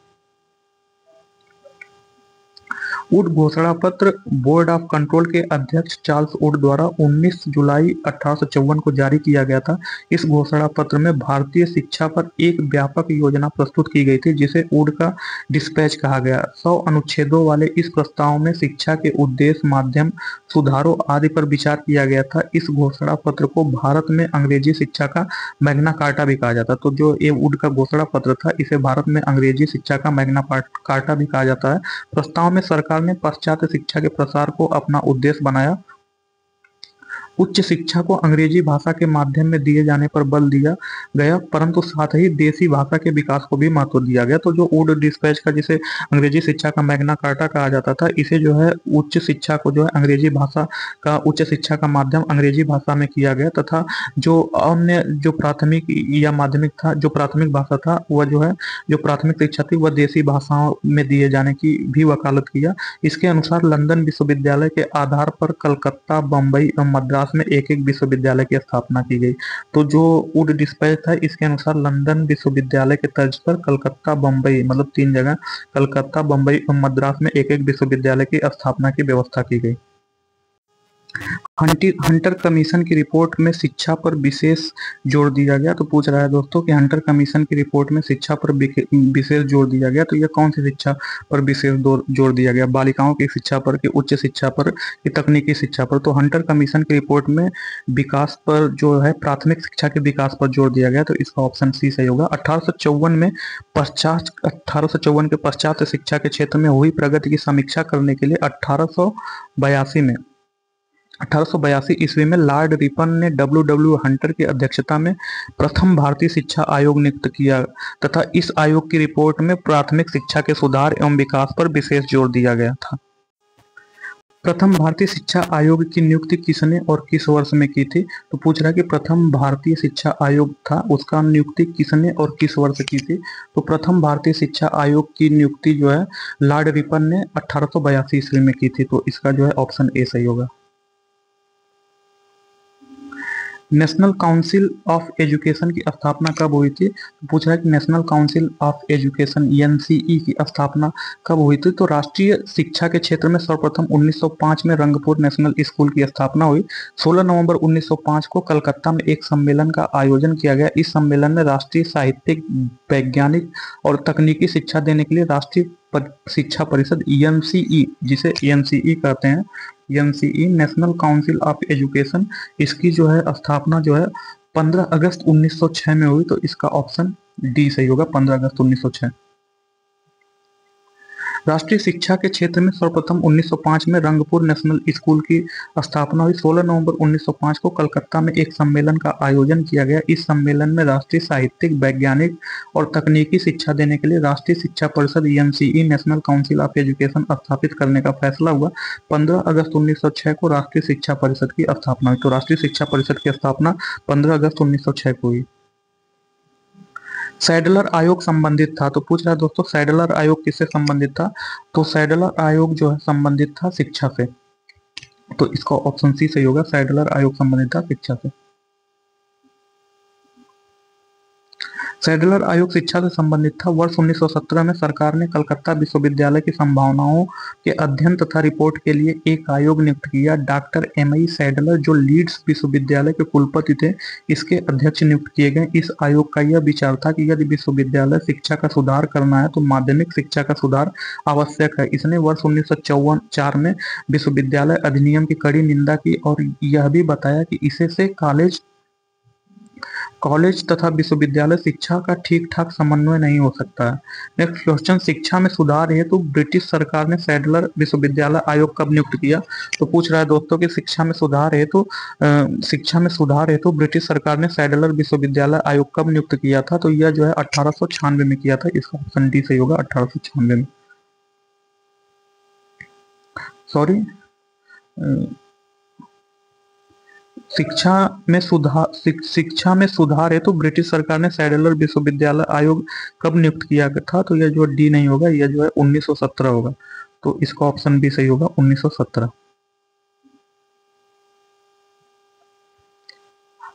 वुड घोषणा पत्र बोर्ड ऑफ कंट्रोल के अध्यक्ष चार्ल्स वुड द्वारा 19 जुलाई 1854 को जारी किया गया था। इस घोषणा पत्र में भारतीय शिक्षा पर एक व्यापक योजना प्रस्तुत की गई थी, जिसे वुड का डिस्पैच कहा गया। 100 अनुच्छेदों वाले इस प्रस्ताव में शिक्षा के उद्देश्य, माध्यम, सुधारों आदि पर विचार किया गया था। इस घोषणा पत्र को भारत में अंग्रेजी शिक्षा का मैग्ना कार्टा भी कहा जाता है। तो जो ये वुड का घोषणा पत्र था, इसे भारत में अंग्रेजी शिक्षा का मैग्ना कार्टा भी कहा जाता है। प्रस्ताव में सरकार ने पाश्चात्य शिक्षा के प्रसार को अपना उद्देश्य बनाया। उच्च शिक्षा को अंग्रेजी भाषा के माध्यम में दिए जाने पर बल दिया गया, परंतु साथ ही देसी भाषा के विकास को भी महत्व दिया गया। तो जो वुड डिस्पैच का, जिसे अंग्रेजी शिक्षा का मैग्ना कार्टा कहा जाता था, इसे जो है उच्च शिक्षा को जो है अंग्रेजी भाषा का, उच्च शिक्षा का माध्यम अंग्रेजी भाषा में किया गया तथा जो अन्य जो प्राथमिक या माध्यमिक था, जो प्राथमिक भाषा था, वह जो है जो प्राथमिक शिक्षा थी वह देसी भाषाओं में दिए जाने की भी वकालत किया। इसके अनुसार लंदन विश्वविद्यालय के आधार पर कलकत्ता, बम्बई एवं मद्रास में एक एक विश्वविद्यालय की स्थापना की गई। तो जो वुड डिस्पैच था, इसके अनुसार लंदन विश्वविद्यालय के तर्ज पर कलकत्ता, बम्बई, मतलब 3 जगह, कलकत्ता, बम्बई एवं मद्रास में एक एक विश्वविद्यालय की स्थापना की व्यवस्था की गई। हंटर कमीशन की रिपोर्ट में शिक्षा पर विशेष जोर दिया गया। तो पूछ रहा है दोस्तों कि हंटर कमीशन की रिपोर्ट में शिक्षा पर विशेष जोर दिया गया, तो यह कौन सी शिक्षा पर विशेष जोर दिया गया? बालिकाओं की शिक्षा पर कि उच्च शिक्षा पर कि तकनीकी शिक्षा पर? तो हंटर कमीशन की रिपोर्ट में विकास पर जो है, प्राथमिक शिक्षा के विकास पर जोर दिया गया। तो इसका ऑप्शन सी सही होगा। 1854 के पश्चात शिक्षा के क्षेत्र में हुई प्रगति की समीक्षा करने के लिए 1882 ईस्वी में लॉर्ड रिपन ने डब्ल्यू हंटर की अध्यक्षता में प्रथम भारतीय शिक्षा आयोग नियुक्त किया तथा इस आयोग की रिपोर्ट में प्राथमिक शिक्षा के सुधार एवं विकास पर विशेष जोर दिया गया था। प्रथम भारतीय शिक्षा आयोग की नियुक्ति किसने और किस वर्ष में की थी? तो पूछ रहा है कि प्रथम भारतीय शिक्षा आयोग था, उसका नियुक्ति किसने और किस वर्ष की थी? तो प्रथम भारतीय शिक्षा आयोग की नियुक्ति जो है लॉर्ड रिपन ने 1882 ईस्वी में की थी। तो इसका जो है ऑप्शन ए सही होगा। नेशनल काउंसिल ऑफ एजुकेशन की स्थापना कब हुई थी? तो पूछ रहा है कि national council of education NCE की स्थापना कब हुई थी? तो राष्ट्रीय शिक्षा के क्षेत्र में सर्वप्रथम 1905 में रंगपुर नेशनल स्कूल की स्थापना हुई। 16 नवंबर 1905 को कलकत्ता में एक सम्मेलन का आयोजन किया गया। इस सम्मेलन में राष्ट्रीय साहित्यिक, वैज्ञानिक और तकनीकी शिक्षा देने के लिए राष्ट्रीय शिक्षा परिषद एनसीई, जिसे एनसीई कहते हैं, NCE national council of education, इसकी जो है स्थापना जो है 15 अगस्त 1906 में हुई। तो इसका ऑप्शन डी सही होगा, 15 अगस्त 1906। राष्ट्रीय शिक्षा के क्षेत्र में सर्वप्रथम 1905 में रंगपुर नेशनल स्कूल की स्थापना हुई। 16 नवंबर 1905 को कलकत्ता में एक सम्मेलन का आयोजन किया गया। इस सम्मेलन में राष्ट्रीय साहित्यिक, वैज्ञानिक और तकनीकी शिक्षा देने के लिए राष्ट्रीय शिक्षा परिषद NCE national council of education स्थापित करने का फैसला हुआ। 15 अगस्त 1906 को राष्ट्रीय शिक्षा परिषद की स्थापना हुई। तो राष्ट्रीय शिक्षा परिषद की स्थापना 15 अगस्त 1906 को हुई। सैडलर आयोग संबंधित था। तो पूछ रहा है दोस्तों सैडलर आयोग किससे संबंधित था? तो सैडलर आयोग जो है संबंधित था शिक्षा से। तो इसका ऑप्शन सी सही होगा, सैडलर आयोग संबंधित था शिक्षा से। सैडलर आयोग शिक्षा से संबंधित था। वर्ष 1917 में सरकार ने कलकत्ता विश्वविद्यालय की संभावनाओं के अध्ययन तथा रिपोर्ट के लिए एक आयोग नियुक्त किया। Doctor MI. सैडलर, जो लीड्स विश्वविद्यालय के कुलपति थे, इसके अध्यक्ष नियुक्त किए गए। इस आयोग का यह विचार था कि यदि विश्वविद्यालय शिक्षा का सुधार करना है तो माध्यमिक शिक्षा का सुधार आवश्यक है। इसने वर्ष 1954 में विश्वविद्यालय अधिनियम की कड़ी निंदा की और यह भी बताया कि इसे से कॉलेज तथा विश्वविद्यालय शिक्षा का ठीक ठाक समन्वय नहीं हो सकता है। नेक्स्ट क्वेश्चन, शिक्षा में सुधार हेतु ब्रिटिश सरकार ने सैडलर विश्वविद्यालय आयोग कब नियुक्त किया? तो पूछ रहा है दोस्तों कि शिक्षा में सुधार हेतु ब्रिटिश सरकार ने सैडलर विश्वविद्यालय आयोग कब नियुक्त किया था? तो यह जो है 1896 में किया था। इसका ऑप्शन डी सही होगा, 1896 में। सॉरी, शिक्षा में सुधार है तो ब्रिटिश सरकार ने सैडलर विश्वविद्यालय आयोग कब नियुक्त किया था? तो यह जो डी नहीं होगा, यह जो है 1917 होगा। तो इसका ऑप्शन बी सही होगा, 1917।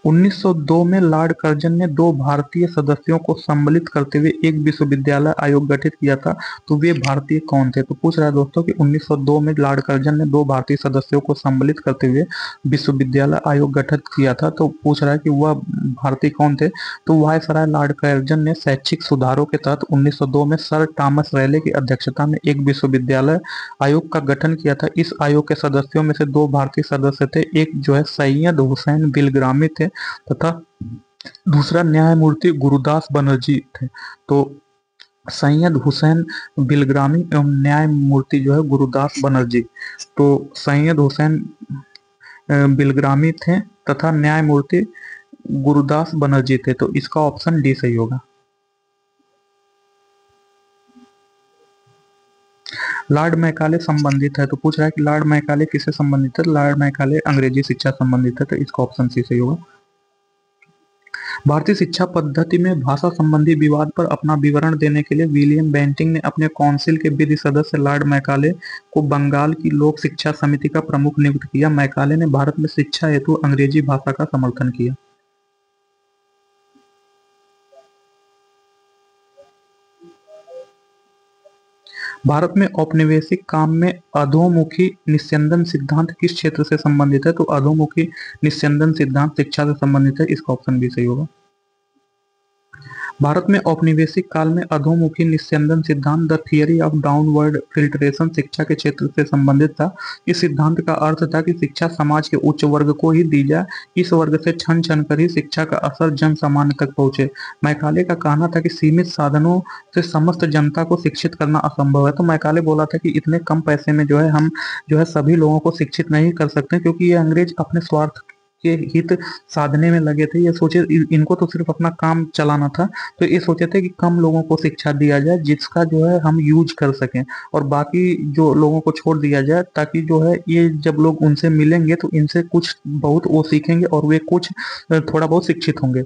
1902 में लॉर्ड कर्जन ने 2 भारतीय सदस्यों को सम्मिलित करते हुए एक विश्वविद्यालय आयोग गठित किया था। तो वे भारतीय कौन थे? तो पूछ रहा है दोस्तों कि 1902 में लॉर्ड कर्जन ने 2 भारतीय सदस्यों को सम्मिलित करते हुए विश्वविद्यालय आयोग गठित किया था। तो पूछ रहा है कि वह भारतीय कौन थे? तो वायसराय लॉर्ड कर्जन ने शैक्षिक सुधारों के तहत 1902 में सर थॉमस रैले की अध्यक्षता में एक विश्वविद्यालय आयोग का गठन किया था। इस आयोग के सदस्यों में से 2 भारतीय सदस्य थे। एक जो है सैयद हुसैन बिलग्रामी थे तथा दूसरा न्यायमूर्ति गुरुदास बनर्जी थे। तो सैयद हुसैन बिलग्रामी एवं न्यायमूर्ति जो है गुरुदास बनर्जी। तो सैयद हुसैन बिलग्रामी थे तथा न्यायमूर्ति गुरुदास बनर्जी थे। तो इसका ऑप्शन डी सही होगा। लॉर्ड मैकाले संबंधित है। तो पूछ रहा है कि लॉर्ड मैकाले किससे संबंधित है? लॉर्ड मैकाले अंग्रेजी शिक्षा संबंधित है। तो इसका ऑप्शन सी सही होगा। भारतीय शिक्षा पद्धति में भाषा संबंधी विवाद पर अपना विवरण देने के लिए विलियम बेंटिंक ने अपने काउंसिल के विधि सदस्य लॉर्ड मैकाले को बंगाल की लोक शिक्षा समिति का प्रमुख नियुक्त किया। मैकाले ने भारत में शिक्षा हेतु अंग्रेजी भाषा का समर्थन किया। भारत में औपनिवेशिक काम में अधोमुखी निस्यंदन सिद्धांत किस क्षेत्र से संबंधित है? तो अधोमुखी निस्यंदन सिद्धांत शिक्षा से संबंधित है। इसका ऑप्शन भी सही होगा। भारत में औपनिवेशिक काल में अधोमुखी निस्यंदन सिद्धांत the theory of downward filtration शिक्षा के क्षेत्र से संबंधित था। इस सिद्धांत का अर्थ था कि शिक्षा समाज के उच्च वर्ग को ही दी जाए, इस वर्ग से छन छन कर ही शिक्षा का असर जन सामान्य तक पहुंचे। मैकाले का कहना था कि सीमित साधनों से समस्त जनता को शिक्षित करना असंभव है। तो मैकाले बोला था कि इतने कम पैसे में जो है हम जो है सभी लोगों को शिक्षित नहीं कर सकते, क्योंकि ये अंग्रेज अपने स्वार्थ के हित साधने में लगे थे। ये सोचे इनको तो सिर्फ अपना काम चलाना था, तो ये सोचे थे कि कम लोगों को शिक्षा दिया जाए जिसका जो है हम यूज कर सकें, और बाकी जो लोगों को छोड़ दिया जाए, ताकि जो है ये जब लोग उनसे मिलेंगे तो इनसे कुछ बहुत वो सीखेंगे और वे कुछ थोड़ा बहुत शिक्षित होंगे।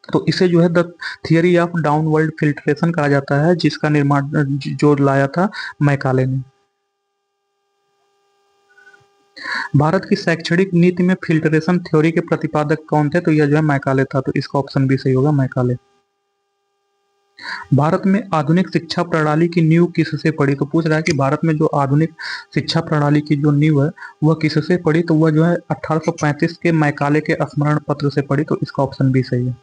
तो इसे जो है the theory of downward filtration कहा जाता है, जिसका निर्माण जो लाया था मैकाले ने। भारत की शैक्षणिक नीति में फिल्ट्रेशन थ्योरी के प्रतिपादक कौन थे? तो यह जो है मैकाले था। तो इसका ऑप्शन भी सही होगा, मैकाले। भारत में आधुनिक शिक्षा प्रणाली की नींव किससे पड़ी? तो पूछ रहा है कि भारत में जो आधुनिक शिक्षा प्रणाली की जो नींव है वह किससे पड़ी? तो वह जो है 1835 के मैकाले के स्मरण पत्र से पड़ी। तो इसका ऑप्शन भी सही है।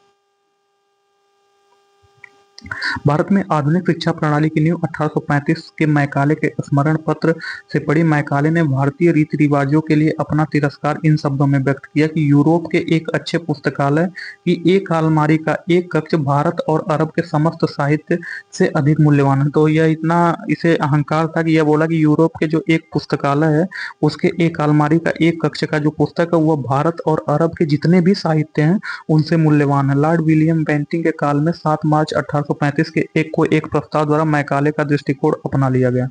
भारत में आधुनिक शिक्षा प्रणाली की नींव 1835 के मैकाले के स्मरण पत्र से पड़ी। मैकाले ने भारतीय रीति रिवाजों के लिए अपना तिरस्कार इन शब्दों में व्यक्त किया कि यूरोप के एक अच्छे पुस्तकालय की एक अलमारी का एक कक्ष भारत और अरब के समस्त साहित्य से अधिक मूल्यवान है। तो यह इतना इसे अहंकार था कि यह बोला कि यूरोप के जो एक पुस्तकालय है उसके एक अलमारी का एक कक्ष का जो पुस्तक है वह भारत और अरब के जितने भी साहित्य हैं उनसे मूल्यवान है। लॉर्ड विलियम बेंटिंक के काल में 7 मार्च 1835 के एक प्रस्ताव द्वारा मैकाले का दृष्टिकोण अपना लिया गया।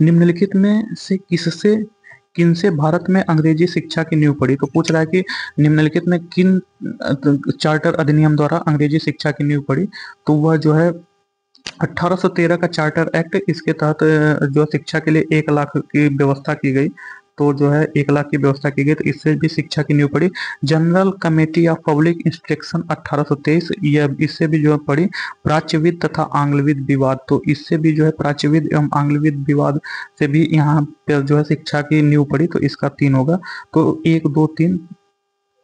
निम्नलिखित में से किनसे भारत में अंग्रेजी शिक्षा की नींव पड़ी? तो पूछ रहा है कि निम्नलिखित में किन चार्टर अधिनियम द्वारा अंग्रेजी शिक्षा की नींव पड़ी? तो वह जो है 1813 का चार्टर एक्ट, इसके तहत जो शिक्षा के लिए 1 लाख की व्यवस्था की गई। तो जो है 1 लाख की व्यवस्था की गई, तो इससे भी शिक्षा की नींव पड़ी। General committee of public instruction 1823, यह इससे भी जो है पड़ी। प्राच्यविद तथा आंग्लविद विवाद, तो इससे भी जो है प्राच्यविद एवं आंग्लविद विवाद से भी यहाँ पर जो है शिक्षा की नींव पड़ी। तो इसका 3 होगा। तो 1, 2, 3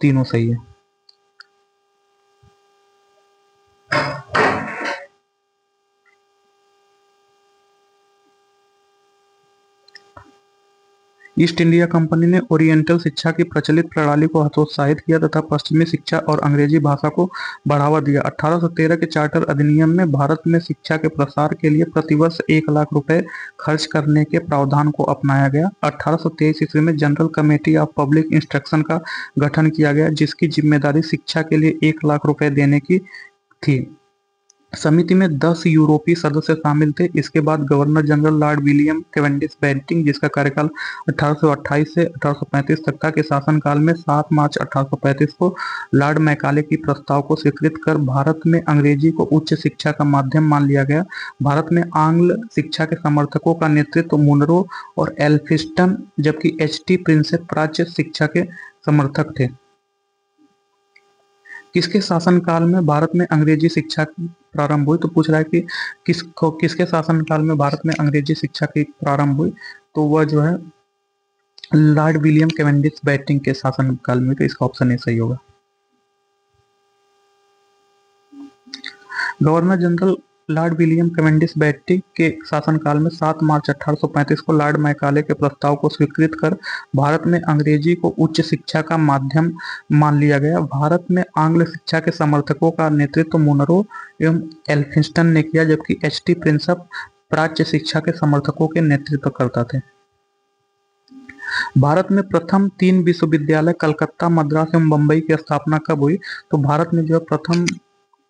तीनों सही है। ईस्ट इंडिया कंपनी ने ओरिएंटल शिक्षा की प्रचलित प्रणाली को हतोत्साहित किया तथा पश्चिमी शिक्षा और अंग्रेजी भाषा को बढ़ावा दिया। 1813 के चार्टर अधिनियम में भारत में शिक्षा के प्रसार के लिए प्रतिवर्ष 1 लाख रुपए खर्च करने के प्रावधान को अपनाया गया। 1823 ईस्वी में general committee of public instruction का गठन किया गया, जिसकी जिम्मेदारी शिक्षा के लिए 1 लाख रुपए देने की थी। समिति में 10 यूरोपीय सदस्य शामिल थे। इसके बाद governor general Lord William Cavendish Bentinck, जिसका कार्यकाल 1828 से 1835 तक था, के शासनकाल में 7 मार्च 1835 को लॉर्ड मैकाले की प्रस्ताव को स्वीकृत कर भारत में अंग्रेजी को उच्च शिक्षा का माध्यम मान लिया गया। भारत में आंग्ल शिक्षा के समर्थकों का नेतृत्व मुनरो और एल्फिंस्टन, जबकि एच.टी. प्रिंसेप प्राच्य शिक्षा के समर्थक थे। किसके शासनकाल में भारत में अंग्रेजी शिक्षा प्रारंभ हुई? तो पूछ रहा है कि किसके शासनकाल में भारत में अंग्रेजी शिक्षा की प्रारंभ हुई? तो वह जो है लॉर्ड विलियम कैवेंडिश बेंटिंक के शासनकाल में। तो इसका ऑप्शन ए सही होगा। Governor general Lord William Cavendish Bentinck के शासनकाल में 7 मार्च 1835 को लॉर्ड मैकाले के प्रस्ताव को स्वीकृत कर भारत में अंग्रेजी को उच्च शिक्षा का माध्यम मान लिया गया। भारत में आंग्ल शिक्षा के समर्थकों का नेतृत्व मुनरो एवं एल्फिंस्टन ने किया, जबकि एच.टी. प्रिंसेप प्राच्य शिक्षा के समर्थकों के नेतृत्व करता थे। भारत में प्रथम 3 विश्वविद्यालय कलकत्ता, मद्रास एवं बम्बई की स्थापना कब हुई? तो भारत में जो है प्रथम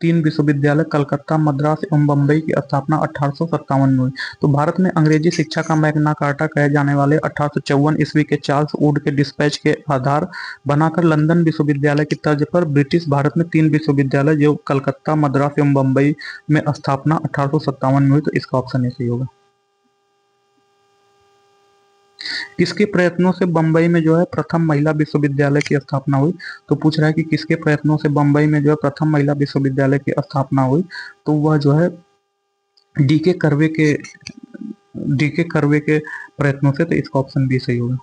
3 विश्वविद्यालय कलकत्ता, मद्रास एवं बम्बई की स्थापना 1857 में हुई। तो भारत में अंग्रेजी शिक्षा का मैग्ना कार्टा कहे जाने वाले 1854 ईस्वी के चार्ल्स वुड के डिस्पैच के आधार बनाकर लंदन विश्वविद्यालय की तर्ज पर ब्रिटिश भारत में 3 विश्वविद्यालय जो कलकत्ता, मद्रास एवं बम्बई में स्थापना 1857 में हुई। तो इसका ऑप्शन ए सही होगा। किसके प्रयत्नों से बंबई में जो है प्रथम महिला विश्वविद्यालय की स्थापना हुई? तो पूछ रहा है कि किसके प्रयत्नों से बंबई में जो है प्रथम महिला विश्वविद्यालय की स्थापना हुई? तो वह जो है डी.के. कर्वे के प्रयत्नों से। तो इसका ऑप्शन बी सही होगा।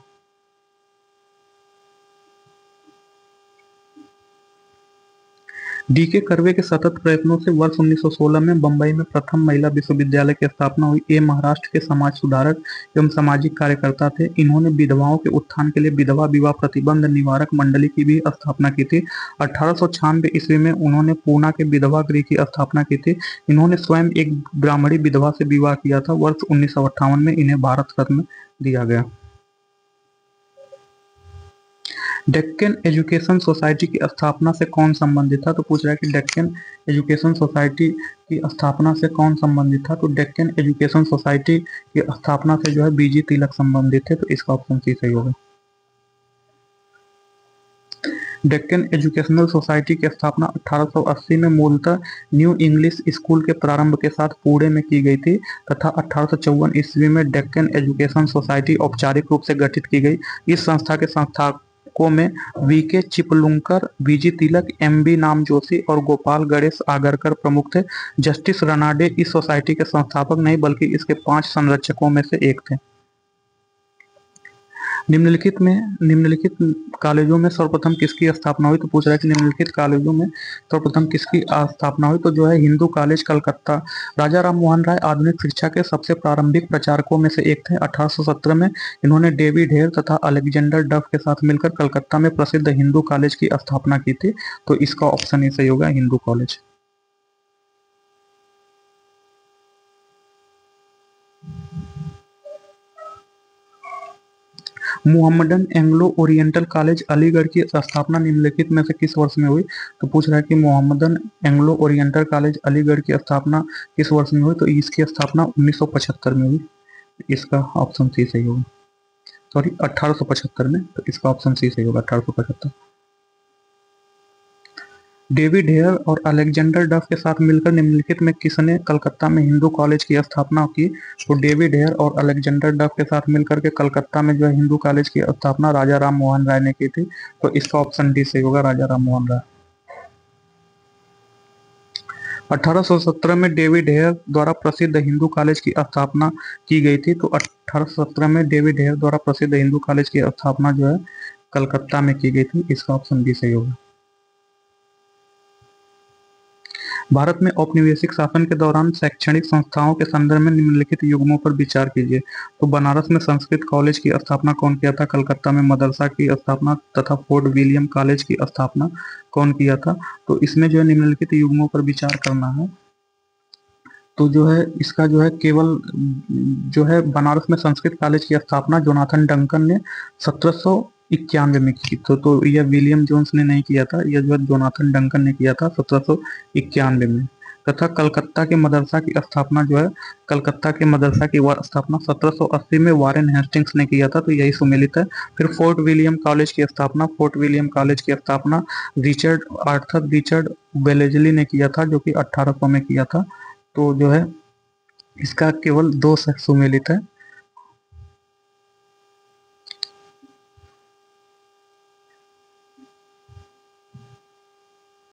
डी.के. कर्वे के सतत प्रयत्नों से वर्ष 1916 में बंबई में प्रथम महिला विश्वविद्यालय की स्थापना हुई। ये महाराष्ट्र के समाज सुधारक एवं सामाजिक कार्यकर्ता थे। इन्होंने विधवाओं के उत्थान के लिए विधवा विवाह प्रतिबंध निवारक मंडली की भी स्थापना की थी। 1896 ईस्वी में उन्होंने पूना के विधवा गृह की स्थापना की थी। इन्होंने स्वयं एक ब्राह्मणी विधवा से विवाह किया था। वर्ष 1958 में इन्हें भारत रत्न दिया गया। डेक्कन एजुकेशन सोसाइटी की स्थापना से कौन संबंधित था? तो पूछ रहा है कि डेक्कन एजुकेशन सोसाइटी की स्थापना से कौन संबंधित था? तो डेक्कन एजुकेशन सोसाइटी की स्थापना से जो है बीजी तिलक संबंधित थे। तो इसका ऑप्शन सी सही होगा। डेक्कन एजुकेशनल सोसाइटी की स्थापना 1880 में मूलतः न्यू इंग्लिश स्कूल के प्रारंभ के साथ पुणे में की गई थी तथा 1854 ईस्वी में डेक्कन एजुकेशन सोसाइटी औपचारिक रूप से गठित की गई। इस संस्था के संस्थापकों में वी.के. चिपलुंकर, वी.जी. तिलक, एम.बी. नाम जोशी और गोपाल गणेश आगरकर प्रमुख थे। जस्टिस रनाडे इस सोसाइटी के संस्थापक नहीं बल्कि इसके 5 संरक्षकों में से एक थे। निम्नलिखित कॉलेजों में सर्वप्रथम किसकी स्थापना हुई? तो पूछ रहा है कि निम्नलिखित कॉलेजों में सर्वप्रथम किसकी स्थापना हुई? तो जो है हिंदू कॉलेज कलकत्ता। राजा राम मोहन राय आधुनिक शिक्षा के सबसे प्रारंभिक प्रचारकों में से एक थे। 1817 में इन्होंने डेविड हेयर तथा अलेक्जेंडर डफ के साथ मिलकर कलकत्ता में प्रसिद्ध हिंदू कॉलेज की स्थापना की थी। तो इसका ऑप्शन ए सही होगा, Hindu college. Muhammadan Anglo oriental college Aligarh की स्थापना निम्नलिखित में से किस वर्ष में हुई? तो पूछ रहा है कि Muhammadan Anglo oriental college Aligarh की स्थापना किस वर्ष में हुई? तो इसकी स्थापना 1975 में हुई। इसका ऑप्शन सी सही होगा। सॉरी, 1875 में। तो इसका ऑप्शन सी सही होगा, 1875। डेविड हेयर और अलेक्जेंडर डफ के साथ मिलकर निम्नलिखित में किसने कलकत्ता में हिंदू कॉलेज की स्थापना की? तो डेविड हेयर और अलेक्जेंडर डफ के साथ मिलकर के कलकत्ता में जो है हिंदू कॉलेज की स्थापना राजा राम मोहन राय ने की थी। तो इसका ऑप्शन डी सही होगा, राजा राम मोहन राय। 1817 में डेविड हेयर द्वारा प्रसिद्ध हिंदू कॉलेज की स्थापना की गई थी। तो 1817 में डेविड हेयर द्वारा प्रसिद्ध हिंदू कॉलेज की स्थापना जो है कलकत्ता में की गई थी। इसका ऑप्शन बी सही होगा। भारत में औपनिवेशिक शासन के दौरान शैक्षणिक संस्थाओं के संदर्भ में निम्नलिखित युग्मों पर विचार कीजिए। तो बनारस में संस्कृत कॉलेज की स्थापना कौन किया था? कलकत्ता में मदरसा की स्थापना तथा फोर्ट विलियम कॉलेज की स्थापना कौन किया था? तो इसमें जो है निम्नलिखित युग्मों पर विचार करना है। तो जो है इसका जो है केवल जो है बनारस में संस्कृत कॉलेज की स्थापना जोनाथन डंकन ने 1791 में की। तो यह विलियम जोन्स ने नहीं किया था, यह जो है जोनाथन डंकन ने किया था 1791 में। तथा कलकत्ता के मदरसा की स्थापना जो है कलकत्ता के मदरसा की स्थापना 1780 में वारेन हेस्टिंग्स ने किया था। तो यही सुमेलित है। फिर फोर्ट विलियम कॉलेज की स्थापना आर्थर रिचर्ड वेलेजली ने किया था, जो कि 1800 में किया था। तो जो है इसका केवल दो सुमेलित है।